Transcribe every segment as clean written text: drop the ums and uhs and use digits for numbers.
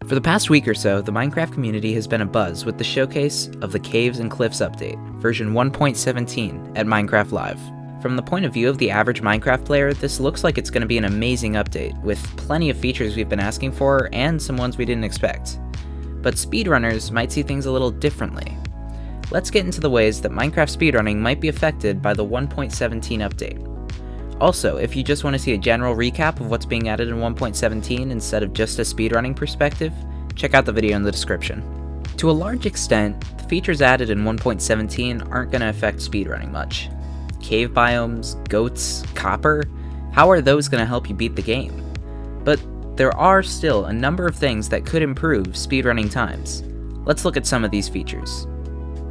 For the past week or so, the Minecraft community has been abuzz with the showcase of the Caves and Cliffs update, version 1.17 at Minecraft Live. From the point of view of the average Minecraft player, this looks like it's going to be an amazing update, with plenty of features we've been asking for and some ones we didn't expect. But speedrunners might see things a little differently. Let's get into the ways that Minecraft speedrunning might be affected by the 1.17 update. Also, if you just want to see a general recap of what's being added in 1.17 instead of just a speedrunning perspective, check out the video in the description. To a large extent, the features added in 1.17 aren't going to affect speedrunning much. Cave biomes, goats, copper, how are those going to help you beat the game? But there are still a number of things that could improve speedrunning times. Let's look at some of these features.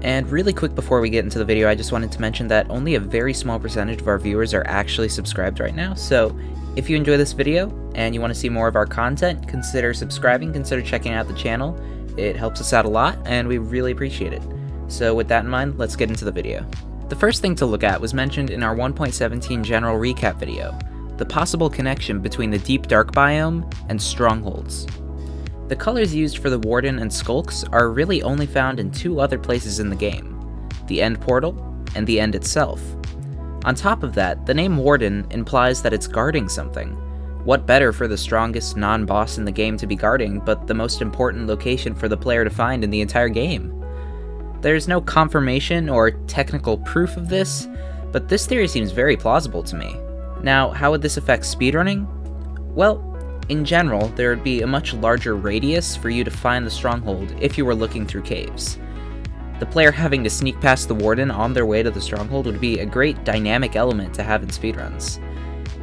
And really quick before we get into the video, I just wanted to mention that only a very small percentage of our viewers are actually subscribed right now, so if you enjoy this video and you want to see more of our content, consider subscribing, consider checking out the channel. It helps us out a lot and we really appreciate it. So with that in mind, let's get into the video. The first thing to look at was mentioned in our 1.17 general recap video, the possible connection between the Deep Dark biome and strongholds. The colors used for the Warden and Skulks are really only found in two other places in the game, the End Portal and the End itself. On top of that, the name Warden implies that it's guarding something. What better for the strongest non-boss in the game to be guarding, but the most important location for the player to find in the entire game? There's no confirmation or technical proof of this, but this theory seems very plausible to me. Now, how would this affect speedrunning? Well, in general, there would be a much larger radius for you to find the stronghold if you were looking through caves. The player having to sneak past the Warden on their way to the stronghold would be a great dynamic element to have in speedruns.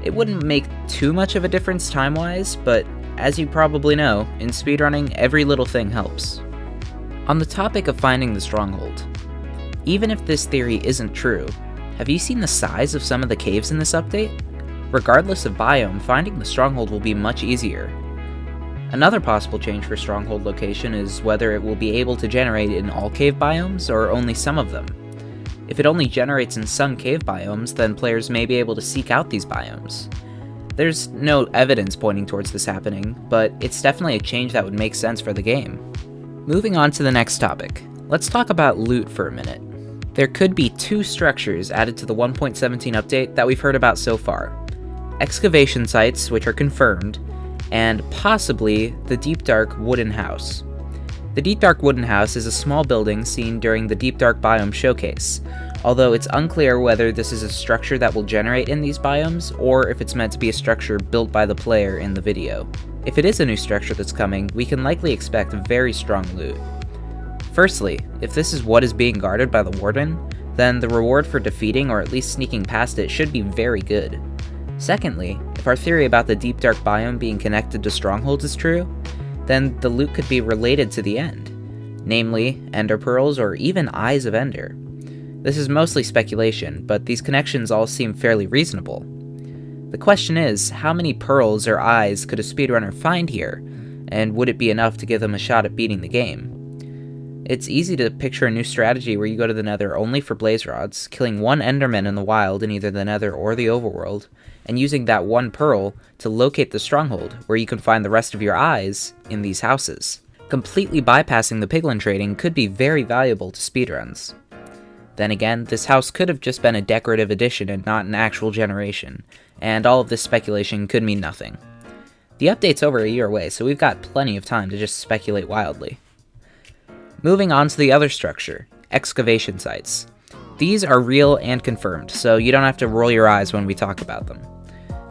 It wouldn't make too much of a difference time-wise, but as you probably know, in speedrunning, every little thing helps. On the topic of finding the stronghold, even if this theory isn't true, have you seen the size of some of the caves in this update? Regardless of biome, finding the stronghold will be much easier. Another possible change for stronghold location is whether it will be able to generate in all cave biomes or only some of them. If it only generates in some cave biomes, then players may be able to seek out these biomes. There's no evidence pointing towards this happening, but it's definitely a change that would make sense for the game. Moving on to the next topic, let's talk about loot for a minute. There could be two structures added to the 1.17 update that we've heard about so far. Excavation sites, which are confirmed, and possibly the Deep Dark Wooden House. The Deep Dark Wooden House is a small building seen during the Deep Dark Biome showcase, although it's unclear whether this is a structure that will generate in these biomes, or if it's meant to be a structure built by the player in the video. If it is a new structure that's coming, we can likely expect very strong loot. Firstly, if this is what is being guarded by the Warden, then the reward for defeating or at least sneaking past it should be very good. Secondly, if our theory about the Deep Dark biome being connected to strongholds is true, then the loot could be related to the End, namely Ender Pearls or even Eyes of Ender. This is mostly speculation, but these connections all seem fairly reasonable. The question is, how many pearls or eyes could a speedrunner find here, and would it be enough to give them a shot at beating the game? It's easy to picture a new strategy where you go to the Nether only for blaze rods, killing one Enderman in the wild in either the Nether or the overworld, and using that one pearl to locate the stronghold, where you can find the rest of your eyes in these houses. Completely bypassing the piglin trading could be very valuable to speedruns. Then again, this house could have just been a decorative addition and not an actual generation, and all of this speculation could mean nothing. The update's over a year away, so we've got plenty of time to just speculate wildly. Moving on to the other structure, excavation sites. These are real and confirmed, so you don't have to roll your eyes when we talk about them.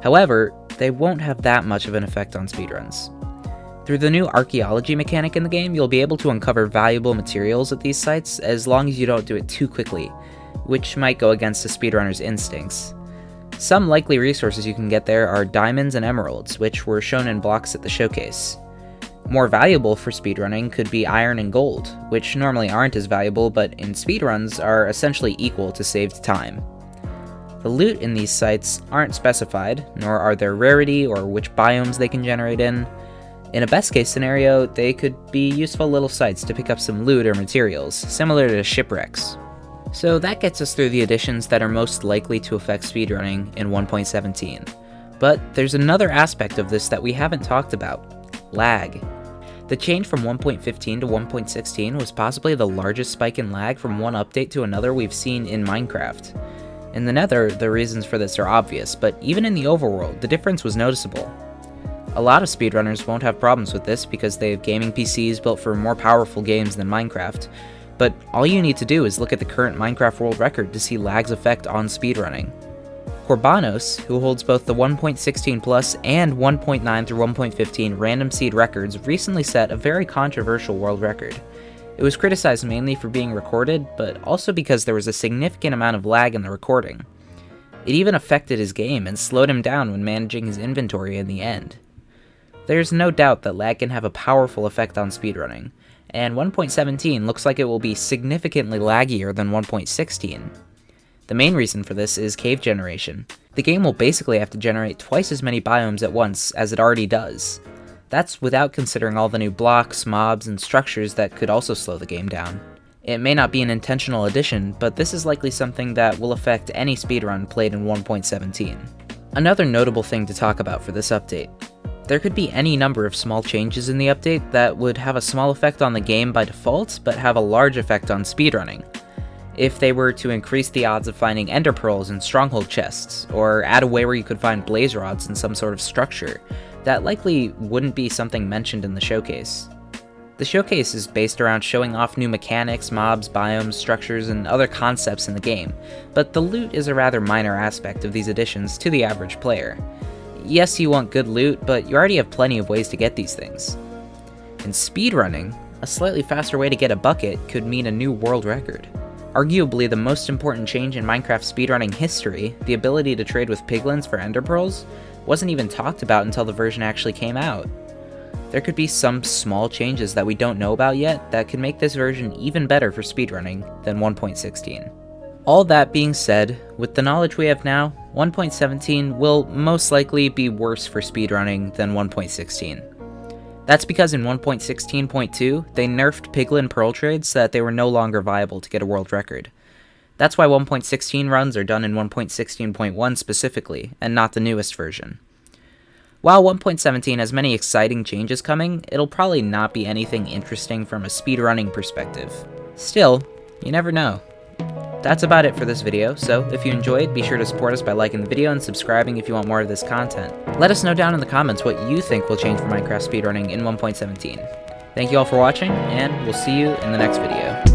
However, they won't have that much of an effect on speedruns. Through the new archaeology mechanic in the game, you'll be able to uncover valuable materials at these sites as long as you don't do it too quickly, which might go against a speedrunner's instincts. Some likely resources you can get there are diamonds and emeralds, which were shown in blocks at the showcase. More valuable for speedrunning could be iron and gold, which normally aren't as valuable but in speedruns are essentially equal to saved time. The loot in these sites aren't specified, nor are there rarity or which biomes they can generate in. In a best case scenario, they could be useful little sites to pick up some loot or materials, similar to shipwrecks. So that gets us through the additions that are most likely to affect speedrunning in 1.17. But there's another aspect of this that we haven't talked about: lag. The change from 1.15 to 1.16 was possibly the largest spike in lag from one update to another we've seen in Minecraft. In the Nether, the reasons for this are obvious, but even in the overworld, the difference was noticeable. A lot of speedrunners won't have problems with this because they have gaming PCs built for more powerful games than Minecraft, but all you need to do is look at the current Minecraft world record to see lag's effect on speedrunning. Corbanos, who holds both the 1.16 plus and 1.9 through 1.15 random seed records, recently set a very controversial world record. It was criticized mainly for being recorded, but also because there was a significant amount of lag in the recording. It even affected his game and slowed him down when managing his inventory in the end. There's no doubt that lag can have a powerful effect on speedrunning, and 1.17 looks like it will be significantly laggier than 1.16. The main reason for this is cave generation. The game will basically have to generate twice as many biomes at once as it already does. That's without considering all the new blocks, mobs, and structures that could also slow the game down. It may not be an intentional addition, but this is likely something that will affect any speedrun played in 1.17. Another notable thing to talk about for this update. There could be any number of small changes in the update that would have a small effect on the game by default, but have a large effect on speedrunning. If they were to increase the odds of finding ender pearls in stronghold chests, or add a way where you could find blaze rods in some sort of structure, that likely wouldn't be something mentioned in the showcase. The showcase is based around showing off new mechanics, mobs, biomes, structures, and other concepts in the game, but the loot is a rather minor aspect of these additions to the average player. Yes, you want good loot, but you already have plenty of ways to get these things. In speedrunning, a slightly faster way to get a bucket could mean a new world record. Arguably the most important change in Minecraft speedrunning history, the ability to trade with piglins for ender pearls, wasn't even talked about until the version actually came out. There could be some small changes that we don't know about yet that could make this version even better for speedrunning than 1.16. All that being said, with the knowledge we have now, 1.17 will most likely be worse for speedrunning than 1.16. That's because in 1.16.2, they nerfed piglin pearl trades so that they were no longer viable to get a world record. That's why 1.16 runs are done in 1.16.1 specifically, and not the newest version. While 1.17 has many exciting changes coming, it'll probably not be anything interesting from a speedrunning perspective. Still, you never know. That's about it for this video, so if you enjoyed, be sure to support us by liking the video and subscribing if you want more of this content. Let us know down in the comments what you think will change for Minecraft speedrunning in 1.17. Thank you all for watching, and we'll see you in the next video.